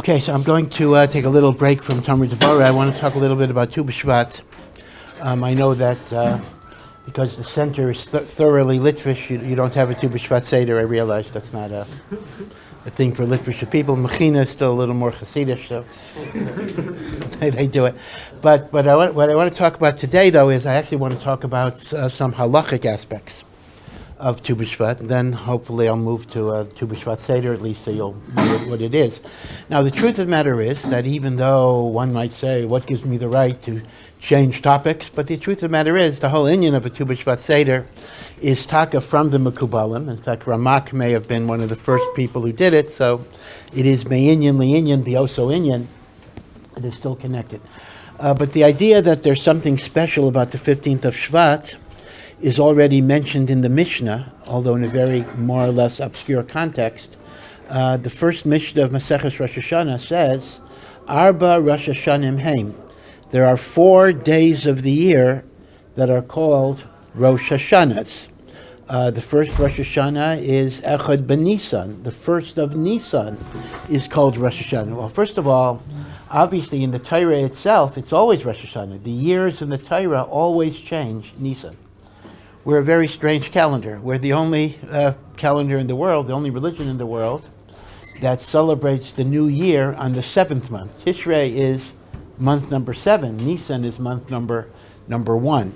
Okay, so I'm going to take a little break from Talmud Devorah. I want to talk a little bit about Tu B'Shvat. I know that because the center is thoroughly Litvish, you don't have a Tu B'Shvat Seder. I realize that's not a thing for Litvish people. Mechina is still a little more Hasidish, so they do it. But what I want to talk about today, though, is I actually want to talk about some halachic aspects of Tu B'Shvat, and then hopefully I'll move to Tu B'Shvat Seder, at least so you'll know what it is. Now, the truth of the matter is that even though one might say, what gives me the right to change topics, but the truth of the matter is the whole inyan of a Tu B'Shvat Seder is taka from the Mekubalim. In fact, Ramak may have been one of the first people who did it, so it is me'inyan li'inyan, the oso inyan. It is still connected. But the idea that there's something special about the 15th of Shvat is already mentioned in the Mishnah, although in a very more or less obscure context. The first Mishnah of Maseches Rosh Hashanah says, Arba Rosh Hashanim Heim. There are 4 days of the year that are called Rosh Hashanahs. The first Rosh Hashanah is Echad B'Nisan. The first of Nisan is called Rosh Hashanah. Well, first of all, obviously in the Torah itself, it's always Rosh Hashanah. The years in the Torah always change Nisan. We're a very strange calendar. We're the only calendar in the world, the only religion in the world that celebrates the new year on the 7th month. Tishrei is month number 7. Nisan is month number 1.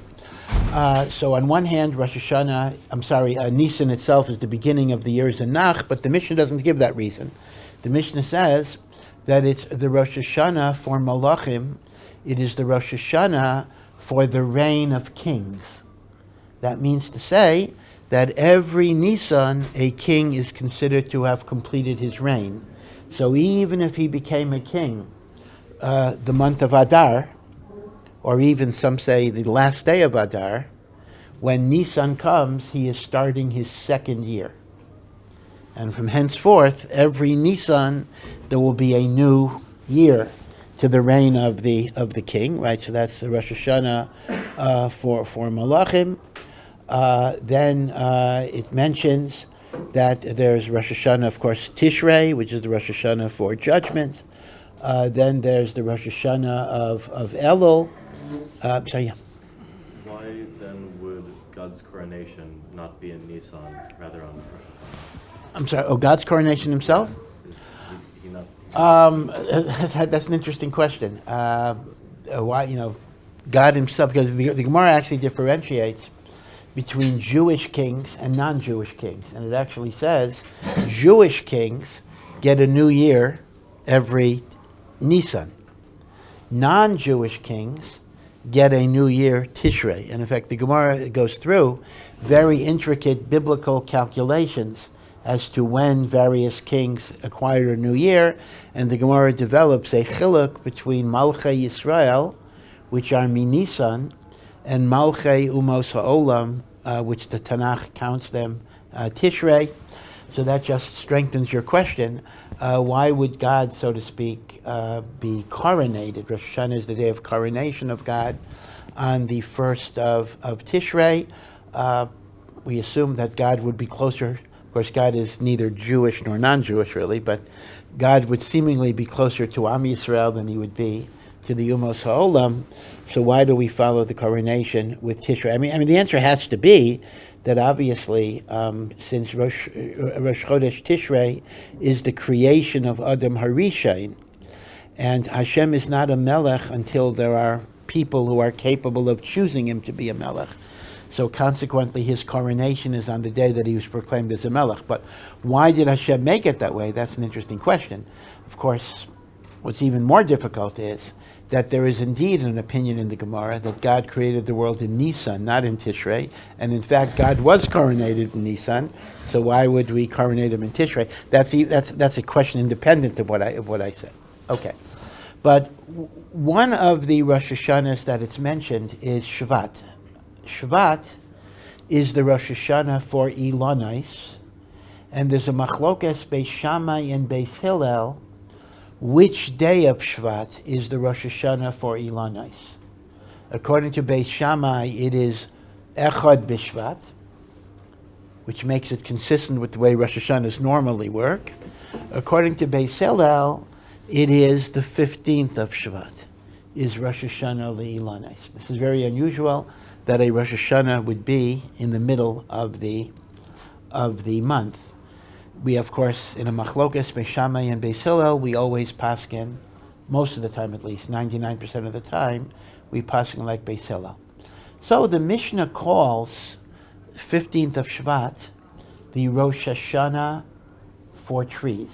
So on one hand, Nisan itself is the beginning of the year Zanach, but the Mishnah doesn't give that reason. The Mishnah says that it's the Rosh Hashanah for Malachim. It is the Rosh Hashanah for the reign of kings. That means to say that every Nisan, a king is considered to have completed his reign. So even if he became a king the month of Adar, or even some say the last day of Adar, when Nisan comes, he is starting his 2nd year. And from henceforth, every Nisan, there will be a new year to the reign of the king, right? So that's the Rosh Hashanah for Malachim. Then it mentions that there's Rosh Hashanah, of course, Tishrei, which is the Rosh Hashanah for judgment. Then there's the Rosh Hashanah of Elul. Why then would God's coronation not be in Nisan, rather on Rosh Hashanah? I'm sorry, God's coronation himself? That's an interesting question. Why, God himself, because the Gemara actually differentiates between Jewish kings and non-Jewish kings. And it actually says Jewish kings get a new year every Nisan. Non-Jewish kings get a new year Tishrei. And in fact, the Gemara goes through very intricate biblical calculations as to when various kings acquired a new year. And the Gemara develops a chiluk between Malchei Yisrael, which are Minisan, and Malchei Umos HaOlam, which the Tanakh counts them Tishrei. So that just strengthens your question. Why would God, so to speak, be coronated? Rosh Hashanah is the day of coronation of God on the 1st of Tishrei. We assume that God would be closer. Of course, God is neither Jewish nor non-Jewish, really, but God would seemingly be closer to Am Yisrael than he would be to the Umos HaOlam. So why do we follow the coronation with Tishrei? I mean, the answer has to be that obviously, since Rosh Chodesh Tishrei is the creation of Adam Harishain, and Hashem is not a melech until there are people who are capable of choosing him to be a melech. So consequently, his coronation is on the day that he was proclaimed as a melech. But why did Hashem make it that way? That's an interesting question. Of course, what's even more difficult is that there is indeed an opinion in the Gemara that God created the world in Nisan, not in Tishrei, and in fact God was coronated in Nisan. So why would we coronate him in Tishrei? That's a question independent of what I said. Okay, but one of the Rosh Hashanahs that it's mentioned is Shvat. Shvat is the Rosh Hashanah for Ilonais, and there's a machlokes Beis Shammai and Beis Hillel. Which day of Shvat is the Rosh Hashanah for Ilonais? According to Beis Shammai, it is Echad Bishvat, which makes it consistent with the way Rosh Hashanahs normally work. According to Beis Hillel, It is the 15th of Shvat, is Rosh Hashanah Le'ilanes. This is very unusual that a Rosh Hashanah would be in the middle of the month. We, of course, in a machlokas, Beis Shammai and Beis Hillel, we always paskin, most of the time at least, 99% of the time, we paskin like Beis Hillel. So the Mishnah calls 15th of Shvat the Rosh Hashanah for trees.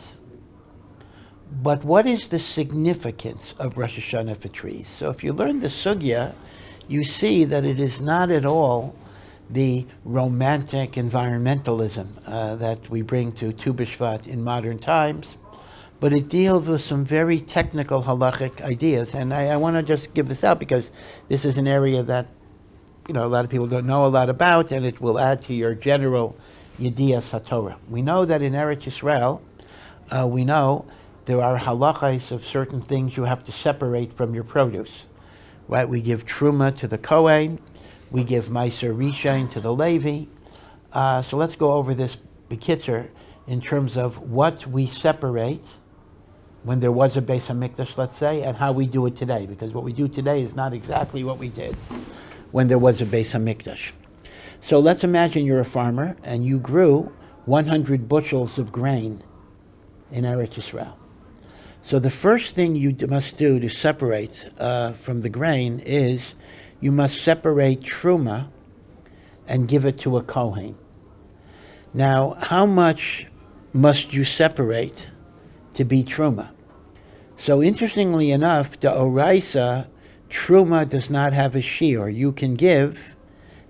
But what is the significance of Rosh Hashanah for trees? So if you learn the sugya, you see that it is not at all the romantic environmentalism that we bring to Tu Bishvat in modern times, but it deals with some very technical halachic ideas. And I want to just give this out because this is an area that a lot of people don't know a lot about, and it will add to your general Yediyas HaTorah. We know that in Eretz Yisrael, we know there are halachas of certain things you have to separate from your produce. Right? We give Trumah to the Kohen, we give Maaser Rishon to the Levi. So let's go over this bekitzer in terms of what we separate when there was a Beis HaMikdash, let's say, and how we do it today, because what we do today is not exactly what we did when there was a Beis HaMikdash. So let's imagine you're a farmer and you grew 100 bushels of grain in Eretz Yisrael. So the first thing you must do to separate from the grain is you must separate Trumah and give it to a Kohen. Now, how much must you separate to be Trumah? So interestingly enough, the Oraisa, Trumah does not have a shiur. You can give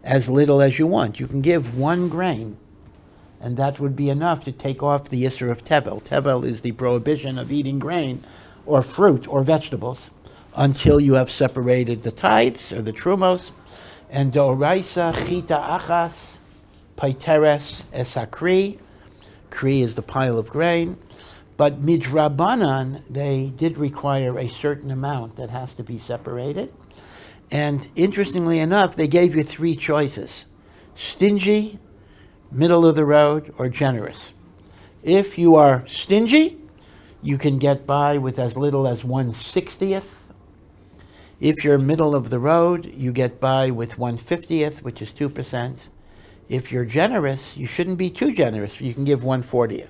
as little as you want. You can give 1 grain, and that would be enough to take off the Yisr of Tevel. Tevel is the prohibition of eating grain or fruit or vegetables until you have separated the tithes or the trumos. And Doraisa chita achas paiteres esakri. Kri is the pile of grain. But midrabanan, they did require a certain amount that has to be separated. And interestingly enough, they gave you 3 choices: stingy, middle of the road, or generous. If you are stingy, you can get by with as little as 1/60th. If you're middle of the road, you get by with 1/50th, which is 2%. If you're generous, you shouldn't be too generous. You can give 1/40th.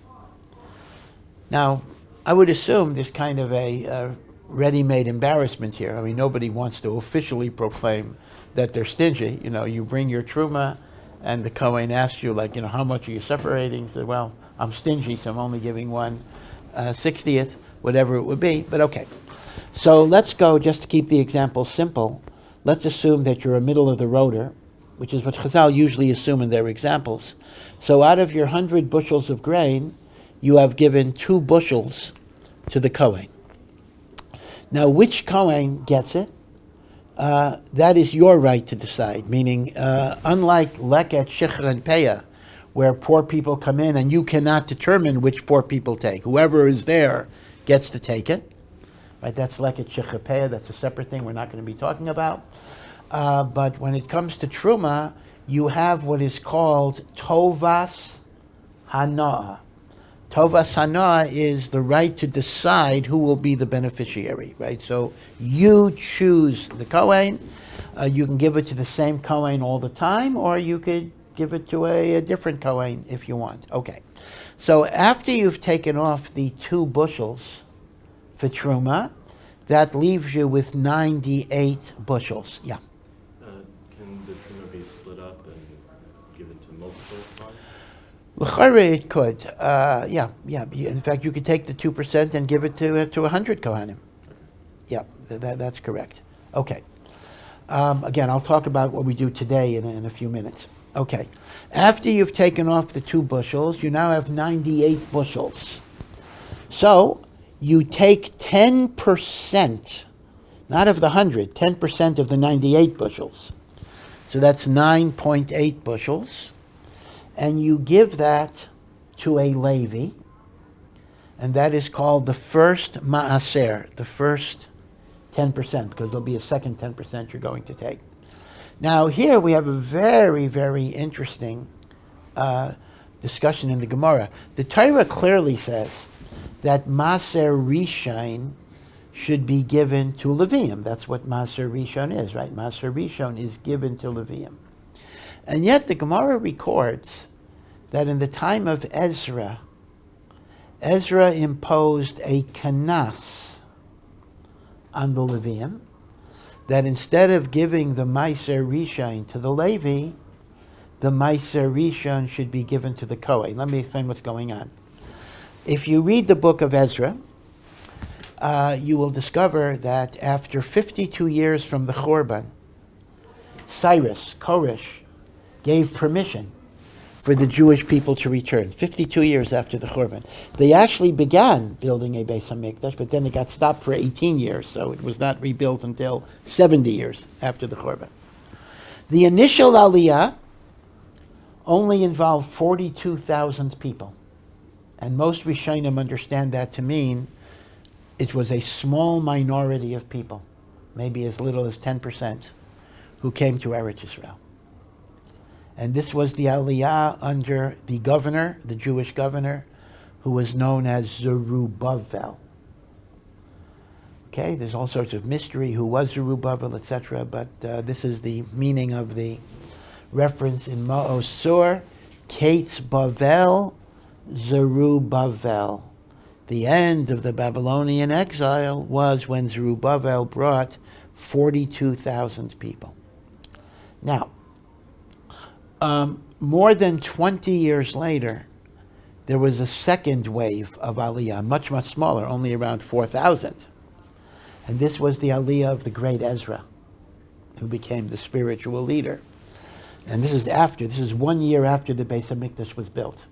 Now, I would assume there's kind of a ready-made embarrassment here. I mean, nobody wants to officially proclaim that they're stingy. You bring your Trumah, and the Kohen asks you, how much are you separating? You say, well, I'm stingy, so I'm only giving 1/60th, whatever it would be, but okay. So let's go, just to keep the example simple, let's assume that you're a middle-of-the-roader, which is what Chazal usually assume in their examples. So out of your 100 bushels of grain, you have given 2 bushels to the Kohen. Now, which Kohen gets it? That is your right to decide, meaning unlike Leket, Shechar, and Peah, where poor people come in and you cannot determine which poor people take. Whoever is there gets to take it. Right? That's Leket, Shechar, Peah. That's a separate thing we're not going to be talking about. But when it comes to Trumah, you have what is called Tovas Hana'ah. Tovas Hana'ah is the right to decide who will be the beneficiary, right? So you choose the Kohen. You can give it to the same Kohen all the time, or you could give it to a different Kohen if you want. Okay. So after you've taken off the 2 bushels for Trumah, that leaves you with 98 bushels. Yeah. Can the Trumah be split up and given to multiple funds? L'chare it could. Yeah. In fact, you could take the 2% and give it to 100 Kohanim. Yeah, that's correct. Okay. Again, I'll talk about what we do today in a few minutes. Okay. After you've taken off the 2 bushels, you now have 98 bushels. So you take 10%, not of the 100, 10% of the 98 bushels. So that's 9.8 bushels. And you give that to a Levi, and that is called the first Maaser, the first 10%, because there'll be a second 10% you're going to take. Now here we have a very, very interesting discussion in the Gemara. The Torah clearly says that Maaser Rishon should be given to Levium. That's what Maaser Rishon is, right? Maaser Rishon is given to Levium. And yet the Gemara records that in the time of Ezra, Ezra imposed a kanas on the Levium, that instead of giving the Maaser Rishon to the Levi, the Maaser Rishon should be given to the Kohen. Let me explain what's going on. If you read the book of Ezra, you will discover that after 52 years from the Churban, Cyrus, Koresh, gave permission for the Jewish people to return, 52 years after the Churban. They actually began building a Beis HaMikdash, but then it got stopped for 18 years, so it was not rebuilt until 70 years after the Churban. The initial Aliyah only involved 42,000 people, and most Rishonim understand that to mean it was a small minority of people, maybe as little as 10%, who came to Eretz Yisrael. And this was the Aliyah under the governor, the Jewish governor, who was known as Zerubbabel. Okay, there's all sorts of mystery, who was Zerubbabel, etc., but this is the meaning of the reference in Maaser, Kates Bavel, Zerubbabel. The end of the Babylonian exile was when Zerubbabel brought 42,000 people. Now, more than 20 years later, there was a second wave of Aliyah, much, much smaller, only around 4,000. And this was the Aliyah of the great Ezra, who became the spiritual leader. And this is 1 year after the Beis HaMikdash was built.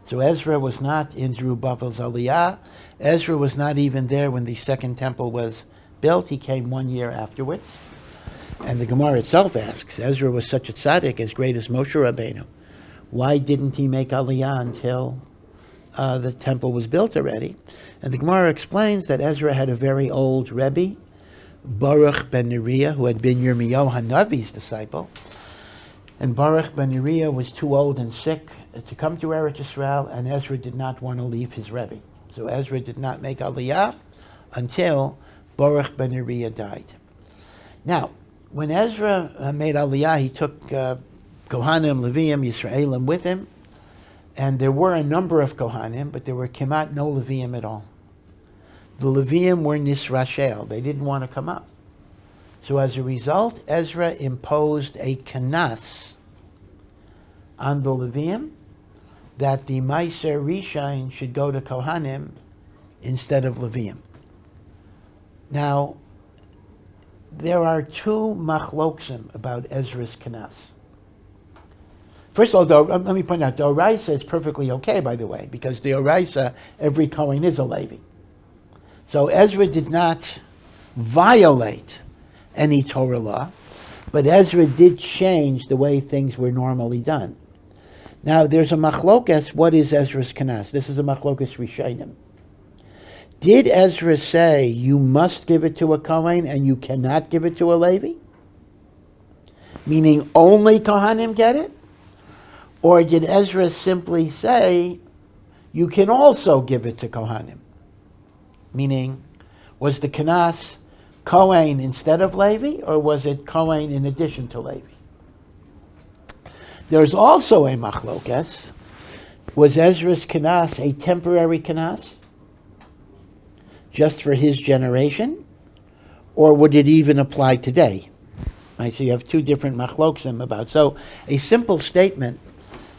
So Ezra was not in Zerubbabel's Aliyah. Ezra was not even there when the second temple was built. He came 1 year afterwards. And the Gemara itself asks, Ezra was such a tzaddik, as great as Moshe Rabbeinu. Why didn't he make Aliyah until the temple was built already? And the Gemara explains that Ezra had a very old Rebbe, Baruch ben Neriah, who had been Yirmiyahu Hanavi's disciple. And Baruch ben Neriah was too old and sick to come to Eretz Yisrael, and Ezra did not want to leave his Rebbe. So Ezra did not make Aliyah until Baruch ben Neriah died. Now, when Ezra made Aliyah, he took Kohanim, Leviim, Yisraelim with him, and there were a number of Kohanim, but there were kemat no Leviim at all. The Leviim were Nisrashel. They didn't want to come up. So as a result, Ezra imposed a kanas on the Leviim that the Maaser Rishon should go to Kohanim instead of Leviim. Now, there are two machloksim about Ezra's kanas. First of all, let me point out, the Oraisa is perfectly okay, by the way, because the Oraisa, every Kohen is a Levi. So Ezra did not violate any Torah law, but Ezra did change the way things were normally done. Now, there's a machlokas, what is Ezra's kanas? This is a machlokas Rishonim. Did Ezra say you must give it to a Kohen and you cannot give it to a Levi? Meaning only Kohanim get it? Or did Ezra simply say you can also give it to Kohanim? Meaning, was the kanas Kohen instead of Levi, or was it Kohen in addition to Levi? There's also a machlokas. Was Ezra's kanas a temporary kanas, just for his generation, or would it even apply today? Right, so you have two different machlokim about. So a simple statement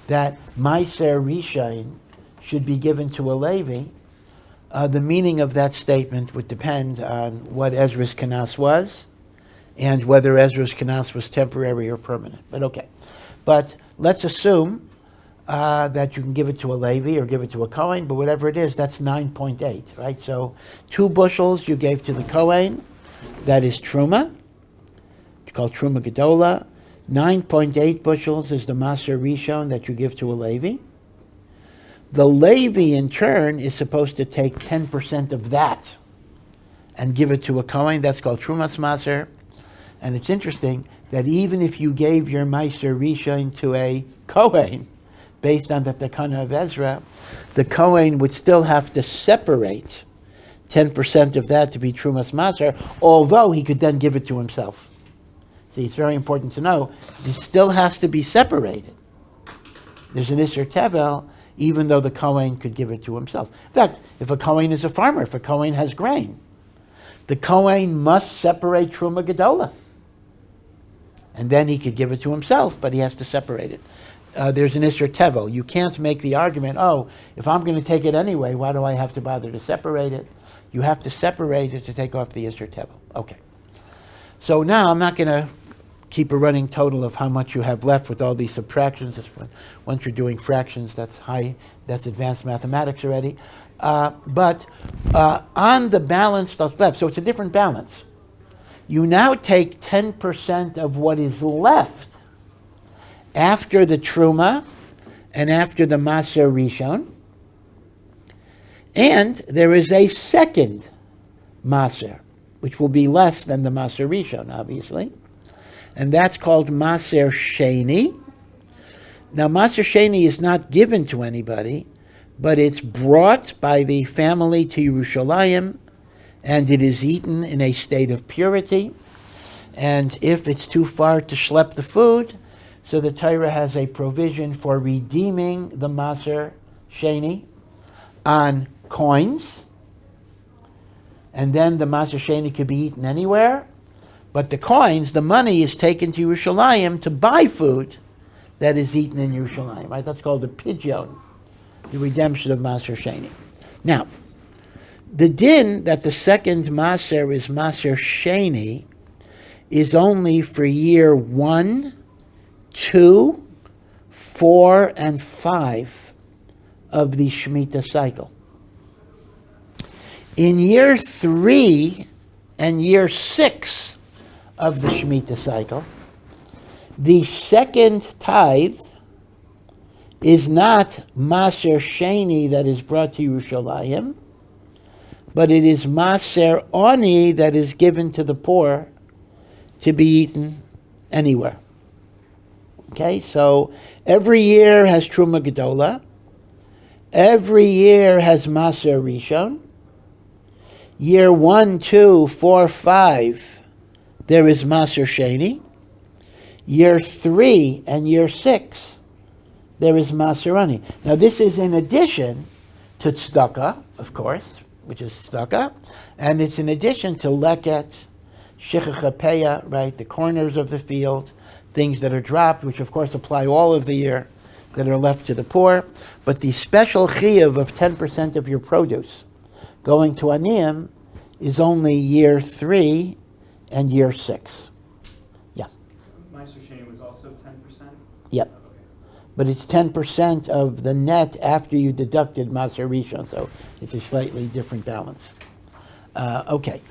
that Maaser Rishon should be given to a Levi, the meaning of that statement would depend on what Ezra's kanas was and whether Ezra's kanas was temporary or permanent. But okay. But let's assume that you can give it to a Levi or give it to a Kohen, but whatever it is, that's 9.8, right? So 2 bushels you gave to the Kohen, that is Trumah. It's called Trumah Gedola. 9.8 bushels is the Maaser Rishon that you give to a Levi. The Levi, in turn, is supposed to take 10% of that and give it to a Kohen. That's called Trumas Maaser. And it's interesting that even if you gave your Maaser Rishon to a Kohen, based on the Takana of Ezra, the Kohen would still have to separate 10% of that to be Trumas Maaser, although he could then give it to himself. See, it's very important to know, it still has to be separated. There's an Isser Tevel, even though the Kohen could give it to himself. In fact, if a Kohen is a farmer, if a Kohen has grain, the Kohen must separate Truma Gedola. And then he could give it to himself, but he has to separate it. There's an Isser Tevel. You can't make the argument, oh, if I'm going to take it anyway, why do I have to bother to separate it? You have to separate it to take off the Isser Tevel. Okay. So now I'm not going to keep a running total of how much you have left with all these subtractions. Once you're doing fractions, that's advanced mathematics already. But on the balance that's left, so it's a different balance. You now take 10% of what is left after the Truma and after the Maaser Rishon, and there is a second Maaser, which will be less than the Maaser Rishon, obviously, and that's called Maaser Sheni. Now, Maaser Sheni is not given to anybody, but it's brought by the family to Yerushalayim, and it is eaten in a state of purity. And if it's too far to schlep the food, so the Torah has a provision for redeeming the Maaser Sheni on coins, and then the Maaser Sheni could be eaten anywhere, but the coins, the money, is taken to Yerushalayim to buy food that is eaten in Yerushalayim, right? That's called the pidyon, the redemption of Maaser Sheni. Now, the din that the second Maaser is Maaser Sheni is only for year 1, 2, 4, and 5 of the Shmita cycle. In year 3 and year 6 of the Shmita cycle, the second tithe is not Maaser Sheni that is brought to Yerushalayim, but it is Maaser Oni that is given to the poor to be eaten anywhere. Okay, so every year has Truma Gedola. Every year has Maaser Rishon. Year 1, 2, 4, 5, there is Maaser Sheni. Year 3 and year 6, there is Maaser Ani. Now this is in addition to tzedakah, of course, which is tzedakah, and it's in addition to leket, shechachapeya, right, the corners of the field, things that are dropped, which of course apply all of the year, that are left to the poor. But the special chiyuv of 10% of your produce going to aniyim is only year 3 and year 6. Yeah. Maaser Sheni was also 10%? Yep. Okay. But it's 10% of the net after you deducted Maaser Rishon, so it's a slightly different balance. Okay.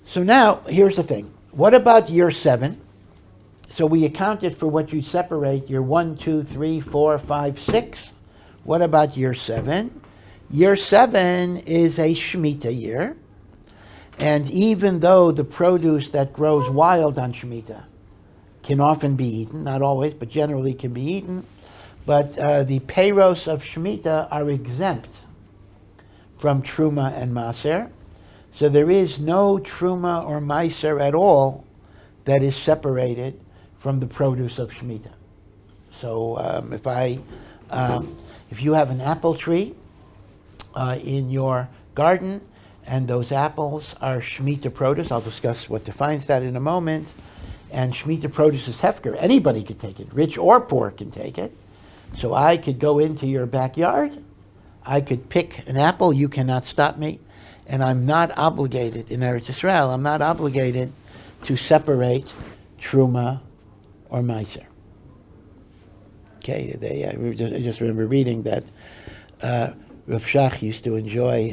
So now, here's the thing. What about year 7? So we accounted for what you separate, year 1, 2, 3, 4, 5, 6. What about year 7? Year 7 is a Shmita year. And even though the produce that grows wild on Shmita can often be eaten, not always, but generally can be eaten, but the peiros of Shmita are exempt from Truma and Maaser. So there is no Truma or Maaser at all that is separated from the produce of Shmita. So if you have an apple tree in your garden, and those apples are Shmita produce, I'll discuss what defines that in a moment, and Shmita produce is hefker. Anybody could take it, rich or poor can take it. So I could go into your backyard, I could pick an apple, you cannot stop me, and I'm not obligated, in Eretz Yisrael, I'm not obligated to separate Truma or Maaser. Okay, I just remember reading that Rav Shach used to enjoy,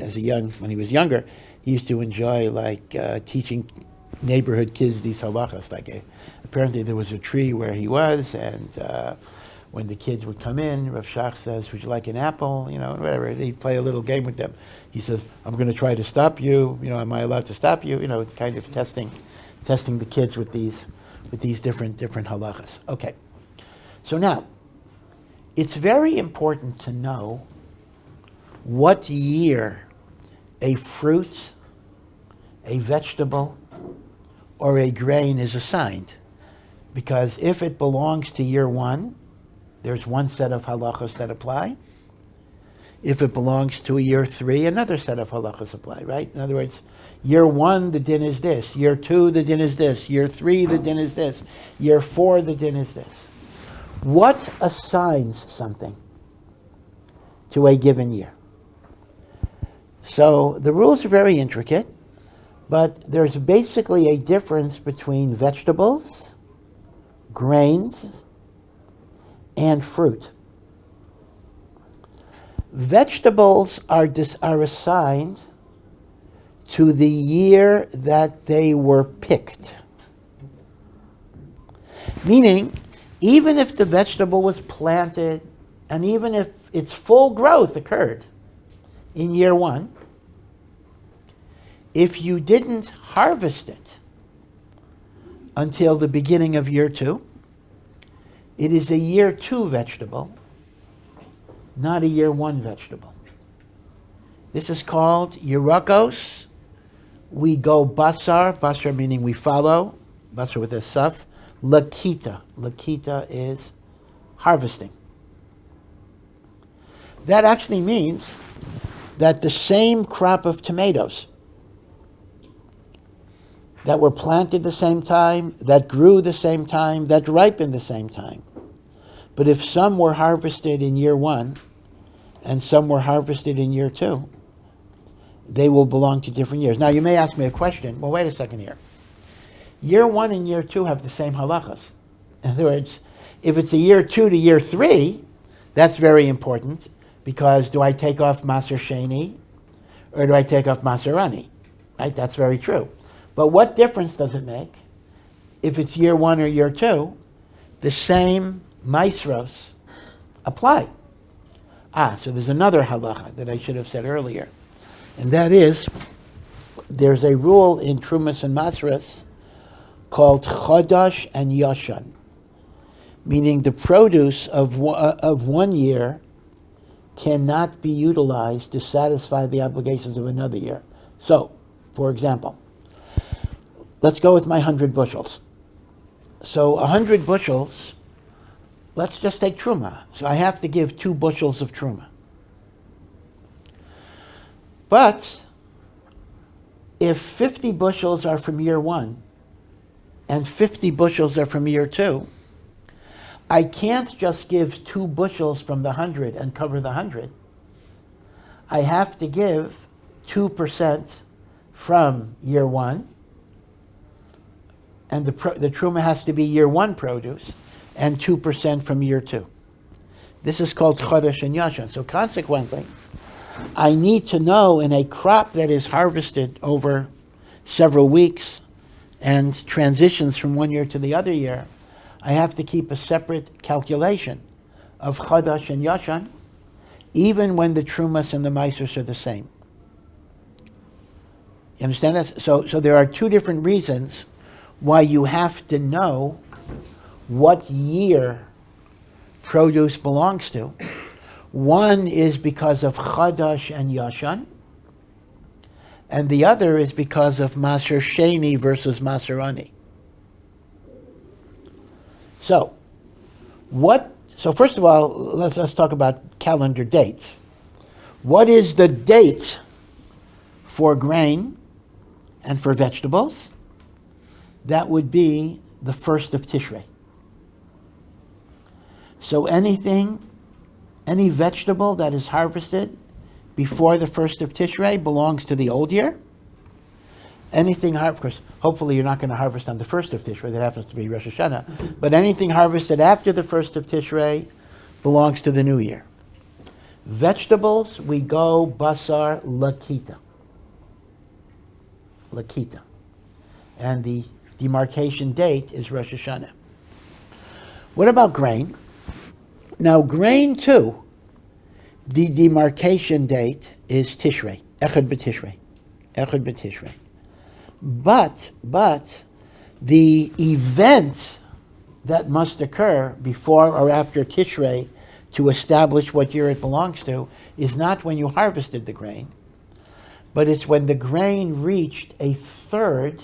when he was younger, he used to enjoy teaching neighborhood kids these halachas. Apparently there was a tree where he was, and when the kids would come in, Rav Shach says, "Would you like an apple?" Whatever. He'd play a little game with them. He says, "I'm going to try to stop you. Am I allowed to stop you?" Kind of testing the kids with these different halachas. Okay. So now, It's very important to know what year a fruit, a vegetable, or a grain is assigned. Because if it belongs to year one, there's one set of halachos that apply. If it belongs to a year three, another set of halachos apply, right? In other words, year one, the din is this. Year two, the din is this. Year three, the din is this. Year four, the din is this. What assigns something to a given year? So the rules are very intricate, but there's basically a difference between vegetables, grains, and fruit. Vegetables are assigned to the year that they were picked. Meaning, even if the vegetable was planted, and even if its full growth occurred in year one, if you didn't harvest it until the beginning of year two, it is a year two vegetable, not a year one vegetable. This is called Yerakos. We go basar, basar meaning we follow, basar with a saf, lakita. Lakita is harvesting. That actually means that the same crop of tomatoes that were planted the same time, that grew the same time, that ripened the same time. But if some were harvested in year one and some were harvested in year two, they will belong to different years. Now you may ask me a question, well wait a second here. Year one and year two have the same halachas. In other words, if it's a year two to year three, that's very important because do I take off Maaser Sheni or do I take off Maaser Ani? Right, that's very true. But what difference does it make if it's year one or year two? The same maisros apply. So there's another halacha that I should have said earlier. And that is, there's a rule in Trumah and Maaseres called Chodash and Yashan, meaning the produce of one year cannot be utilized to satisfy the obligations of another year. So, for example, let's go with my 100 bushels. So 100 bushels, let's just take Trumah. So I have to give 2 bushels of Trumah. But if 50 bushels are from year one and 50 bushels are from year two, I can't just give 2 bushels from the 100 and cover the 100. I have to give 2% from year one, and the Trumah has to be year one produce, and 2% from year two. This is called Chodesh and Yashan. So consequently, I need to know in a crop that is harvested over several weeks and transitions from one year to the other year, I have to keep a separate calculation of Chodesh and Yashan, even when the Trumahs and the Maasers are the same. You understand that? So there are 2 different reasons why you have to know what year produce belongs to. One is because of Chodesh and Yashan, and the other is because of Maaser Sheni versus Maaser Ani. So first of all, let's talk about calendar dates. What is the date for grain and for vegetables? That would be the 1st of Tishrei. So any vegetable that is harvested before the 1st of Tishrei belongs to the old year. Anything, of course, hopefully you're not going to harvest on the 1st of Tishrei, that happens to be Rosh Hashanah, but anything harvested after the 1st of Tishrei belongs to the new year. Vegetables, we go basar lakita. Lakita. And the demarcation date is Rosh Hashanah. What about grain? Now grain too, the demarcation date is Tishrei, Echad b'Tishrei. But the event that must occur before or after Tishrei to establish what year it belongs to is not when you harvested the grain, but it's when the grain reached a third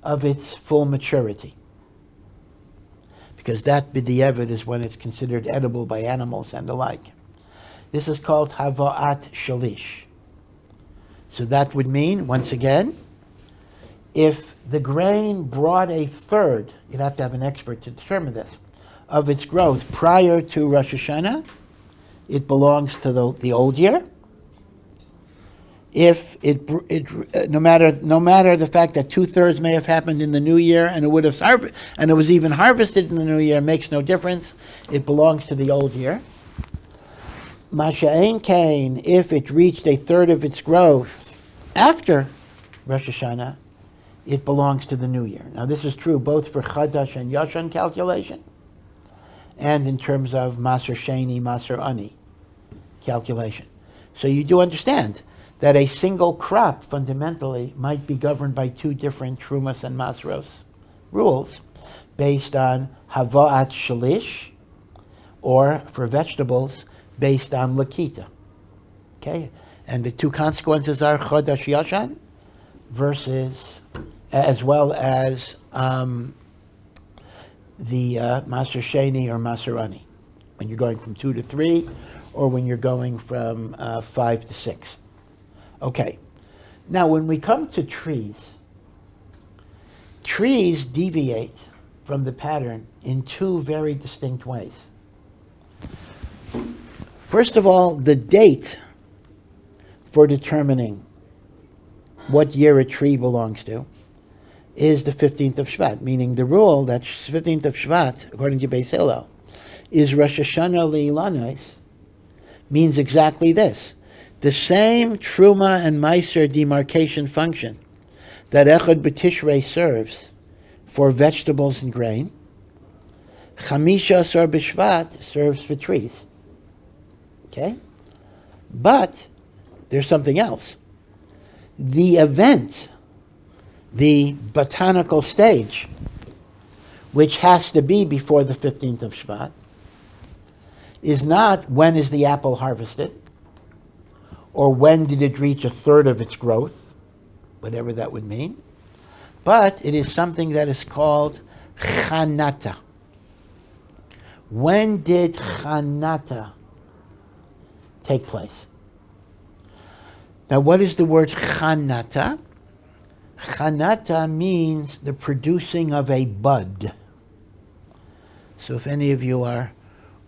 of its full maturity. Because that b'di'evet is when it's considered edible by animals and the like. This is called hava'at shalish. So that would mean, once again, if the grain brought a third, you'd have to have an expert to determine this, of its growth prior to Rosh Hashanah, it belongs to the old year. If no matter the fact that 2/3 may have happened in the new year and it was even harvested in the new year, makes no difference. It belongs to the old year. Masha'en kain, if it reached a third of its growth after Rosh Hashanah, it belongs to the new year. Now this is true both for Chadash and Yashan calculation, and in terms of Maaser Sheni, Maaser Ani calculation. So you do understand that a single crop fundamentally might be governed by two different Trumahs and Maaseros rules based on Hava'at Shalish, or for vegetables, based on Lakita. Okay? And the two consequences are Chodesh Yashan versus, as well as the Maaser Sheni or Maaser Ani, when you're going from 2 to 3, or when you're going from 5 to 6. Okay, now when we come to trees deviate from the pattern in two very distinct ways. First of all, the date for determining what year a tree belongs to is the 15th of Shvat, meaning the rule that 15th of Shvat, according to Beis Hillel, is Rosh Hashanah Le'ilanos, means exactly this. The same Trumah and Maaser demarcation function that Echad B'Tishrei serves for vegetables and grain, Chamisha Asar B'Shvat serves for trees. Okay? But there's something else. The event, the botanical stage, which has to be before the 15th of Shvat, is not when is the apple harvested, or when did it reach a third of its growth, whatever that would mean, but it is something that is called chanata. When did chanata take place? Now, what is the word chanata? Chanata means the producing of a bud. So if any of you are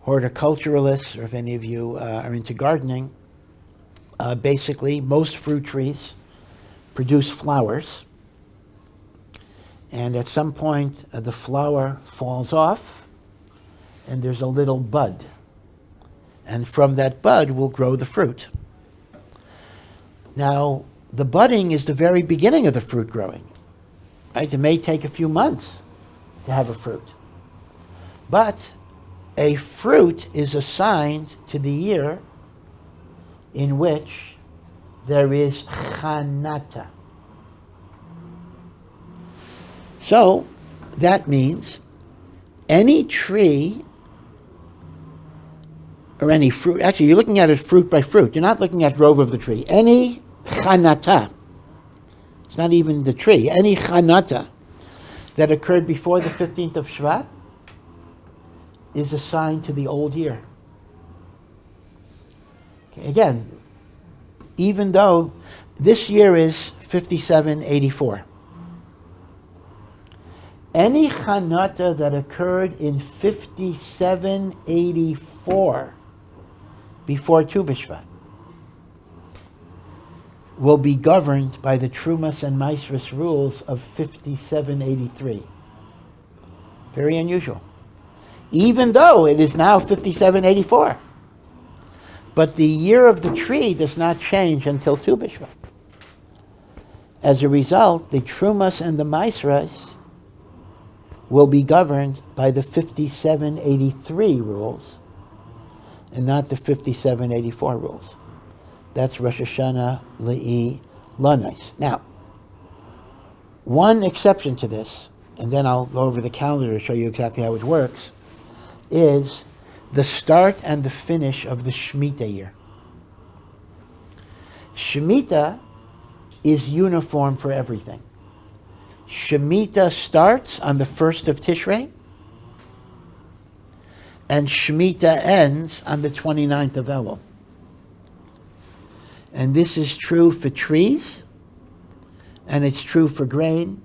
horticulturalists, or if any of you are into gardening, basically most fruit trees produce flowers, and at some point the flower falls off and there's a little bud, and from that bud will grow the fruit. Now, the budding is the very beginning of the fruit growing, right? It may take a few months to have a fruit, but a fruit is assigned to the year in which there is chanata. So that means any tree or any fruit, actually you're looking at it fruit by fruit, you're not looking at growth of the tree. Any chanata, it's not even the tree, any chanata that occurred before the 15th of Shvat is assigned to the old year. Okay, again, even though this year is 5784, any chanata that occurred in 5784 before Tu B'Shvat will be governed by the Trumas and Maaseros rules of 5783. Very unusual. Even though it is now 5784. But the year of the tree does not change until Tu B'Shvat. As a result, the Trumas and the Maaseros will be governed by the 5783 rules and not the 5784 rules. That's Rosh Hashanah Le'ilanos. Now, one exception to this, and then I'll go over the calendar to show you exactly how it works, is the start and the finish of the Shmita year. Shmita is uniform for everything. Shmita starts on the 1st of Tishrei, and Shmita ends on the 29th of Elul. And this is true for trees, and it's true for grain,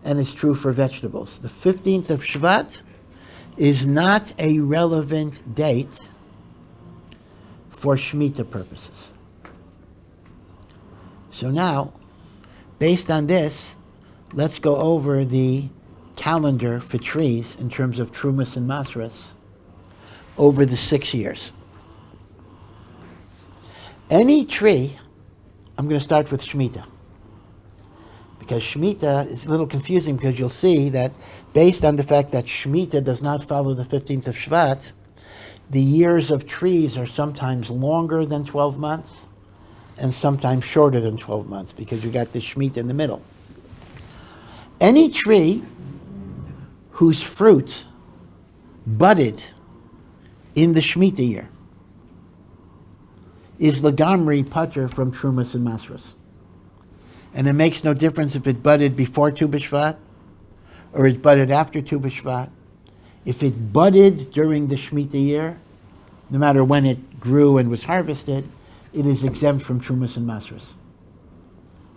and it's true for vegetables. The 15th of Shvat is not a relevant date for Shmita purposes. So now, based on this, let's go over the calendar for trees in terms of Trumas and Maaseres over the 6 years. Any tree, I'm going to start with Shmita, because Shmita is a little confusing, because you'll see that based on the fact that Shmita does not follow the 15th of Shvat, the years of trees are sometimes longer than 12 months and sometimes shorter than 12 months, because you got the Shmita in the middle. Any tree whose fruit budded in the Shmita year is Lagamri Pater from Trumas and Maaseres. And it makes no difference if it budded before Tu B'Shvat or it budded after Tu B'Shvat. If it budded during the Shmita year, no matter when it grew and was harvested, it is exempt from Trumas and Maaseres.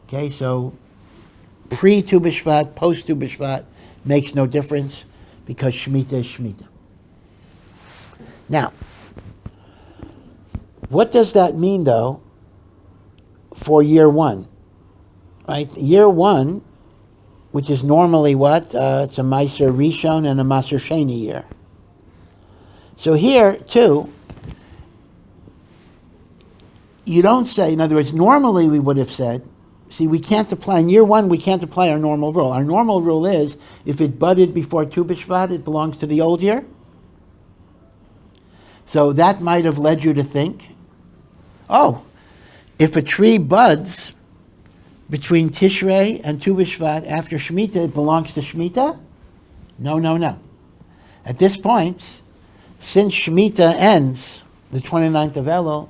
Okay, so pre-Tu B'Shvat, post-Tu B'Shvat makes no difference, because Shmita is Shmita. Now, what does that mean, though, for year one? Right, year one, which is normally what? It's a Maaser Rishon and a Maaser Sheni year. So here, too, you don't say, in other words, normally we would have said, see, we can't apply, in year one, we can't apply our normal rule. Our normal rule is, if it budded before Tu B'Shvat, it belongs to the old year. So that might have led you to think, oh, if a tree buds between Tishrei and Tu B'Shvat after Shmita, it belongs to Shmita? No, no, no. At this point, since Shmita ends the 29th of Elul,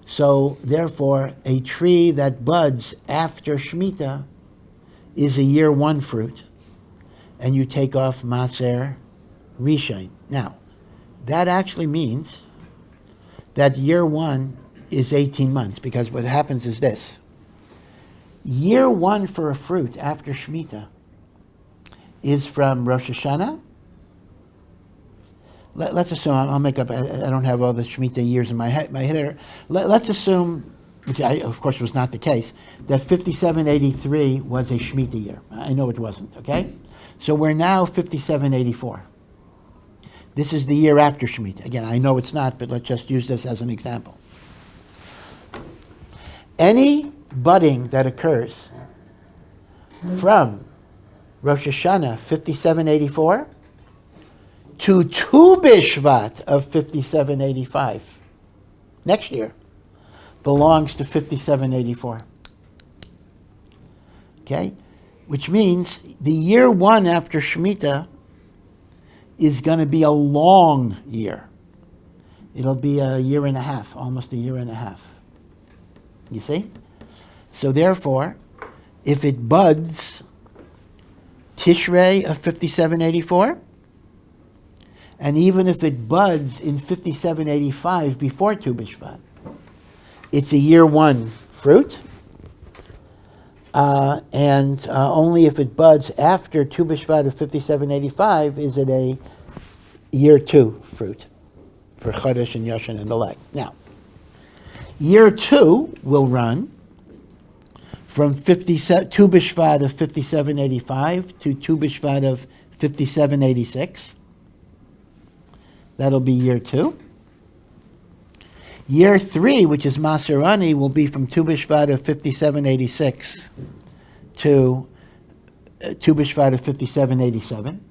so therefore a tree that buds after Shmita is a year one fruit, and you take off Maaser Rishon. Now, that actually means that year one is 18 months, because what happens is this. Year one for a fruit after Shmita is from Rosh Hashanah. Let's assume, I'll make up, I don't have all the Shmita years in my head. Let's assume, which of course was not the case, that 5783 was a Shmita year. I know it wasn't, okay? So we're now 5784. This is the year after Shmita. Again, I know it's not, but let's just use this as an example. Any budding that occurs from Rosh Hashanah 5784 to Tu B'Shvat of 5785 next year belongs to 5784. Okay? Which means the year one after Shmita is going to be a long year. It'll be a year and a half, almost a year and a half. You see? So therefore, if it buds Tishrei of 5784, and even if it buds in 5785 before Tu B'Shvat, it's a year one fruit. And only if it buds after Tu B'Shvat of 5785 is it a year two fruit for Chodesh and Yoshan and the like. Now, year two will run from Tu B'Shvat of 5785 to Tu B'Shvat of 5786. That'll be year two. Year three, which is Maaser Ani, will be from Tu B'Shvat of 5786 to Tu B'Shvat of 5787.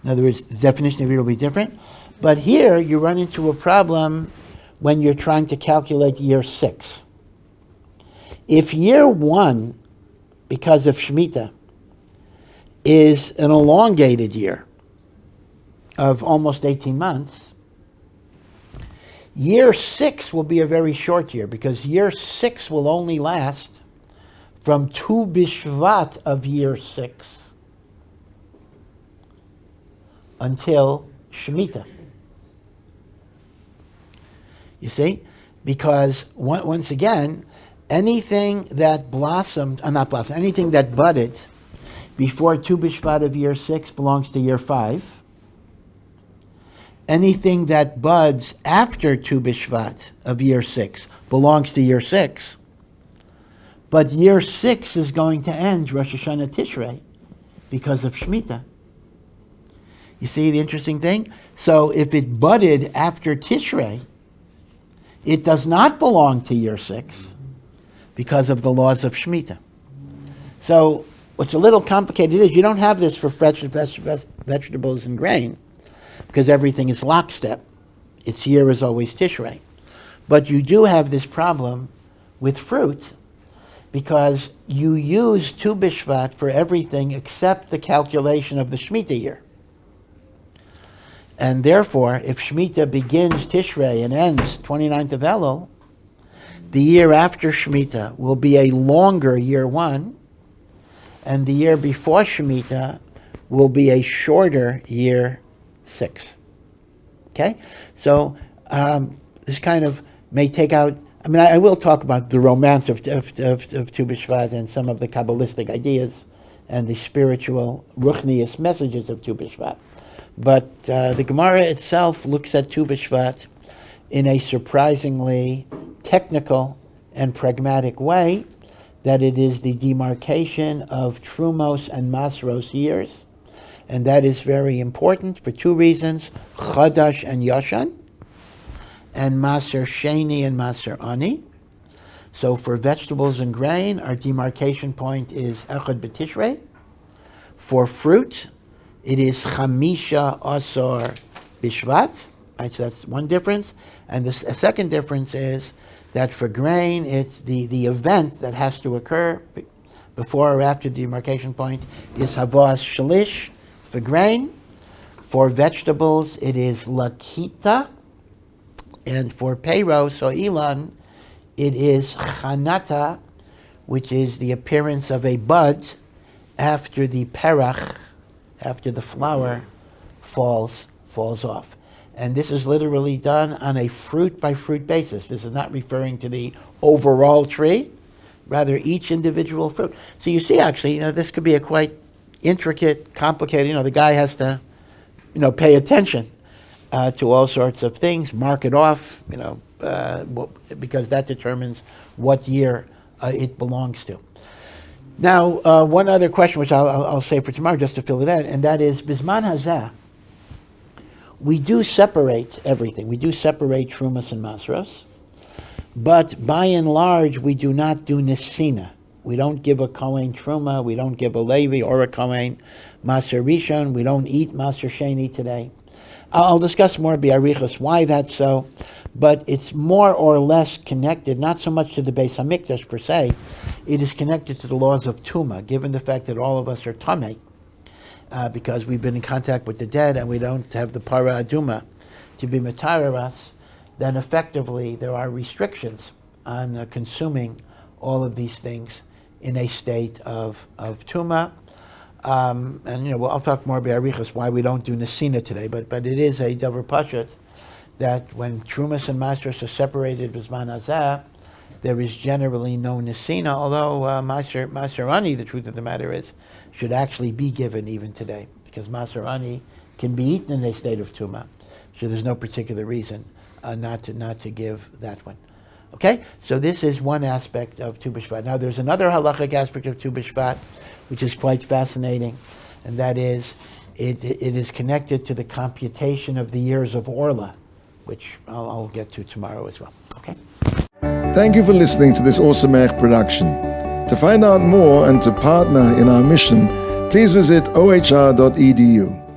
In other words, the definition of year will be different. But here you run into a problem when you're trying to calculate year six. If year one, because of Shmita, is an elongated year, of almost 18 months, year 6 will be a very short year, because year 6 will only last from 2 Bishvat of year 6 until Shmita. You see? Because once again, anything that anything that budded before 2 Bishvat of year 6 belongs to year 5. Anything that buds after 2 Bishvat of year 6 belongs to year 6. But year 6 is going to end Rosh Hashanah Tishrei because of Shmita. You see the interesting thing? So if it budded after Tishrei, it does not belong to year 6 because of the laws of Shmita. So what's a little complicated is you don't have this for fresh vegetables and grain because everything is lockstep. Its year is always Tishrei. But you do have this problem with fruit because you use 2 Bishvat for everything except the calculation of the Shmita year. And therefore, if Shmita begins Tishrei and ends 29th of Elul, the year after Shmita will be a longer year 1, and the year before Shmita will be a shorter year 6. Okay? So this kind of may take out, I will talk about the romance of Tu B'Shvat and some of the Kabbalistic ideas and the spiritual Ruchnius messages of Tu B'Shvat. But the Gemara itself looks at Tu B'Shvat in a surprisingly technical and pragmatic way, that it is the demarcation of Trumos and Maaseros years. And that is very important for 2 reasons, Chadash and Yashan, and Maaser Sheni and Maaser Ani. So for vegetables and grain, our demarcation point is Echad B'Tishrei. For fruit, it is Chamisha Asar Bishvat. Right, so that's one difference. And the second difference is that for grain, it's the event that has to occur before or after the demarcation point is Havas Shalish for grain. For vegetables, it is Lakita. And for Peiros or Ilan, it is Chanata, which is the appearance of a bud after the perach, after the flower falls off. And this is literally done on a fruit-by-fruit basis. This is not referring to the overall tree, rather each individual fruit. So you see, actually, this could be a quite intricate, complicated, the guy has to, pay attention to all sorts of things, mark it off, because that determines what year it belongs to. Now, one other question, which I'll say for tomorrow, just to fill it in, and that is, Bizman Hazeh, we do separate everything. We do separate Trumas and Maaseros, but by and large, we do not do Nesina. We don't give a Kohen Truma, we don't give a Levi or a Kohen Maaser Rishon, we don't eat Maaser Sheni today. I'll discuss more Biarichos why that's so, but it's more or less connected, not so much to the Beis HaMikdash per se, it is connected to the laws of Tuma, given the fact that all of us are Tameh, because we've been in contact with the dead and we don't have the Para Aduma to be Matarer us, then effectively there are restrictions on consuming all of these things in a state of Tuma. I'll talk more about Arichas why we don't do Nesina today, but it is a Davar Pashat that when Trumas and Maaseros are separated Bizman Hazeh, there is generally no Nesina, although Maaser Ani, the truth of the matter is, should actually be given even today, because Maaser Ani can be eaten in a state of Tuma, so there's no particular reason not to give that one. Okay, so this is one aspect of Tu B'Shvat. Now there's another halachic aspect of Tu B'Shvat, which is quite fascinating, and that is, it is connected to the computation of the years of Orla, which I'll get to tomorrow as well. Okay. Thank you for listening to this Ohr Somayach production. To find out more and to partner in our mission, please visit ohr.edu.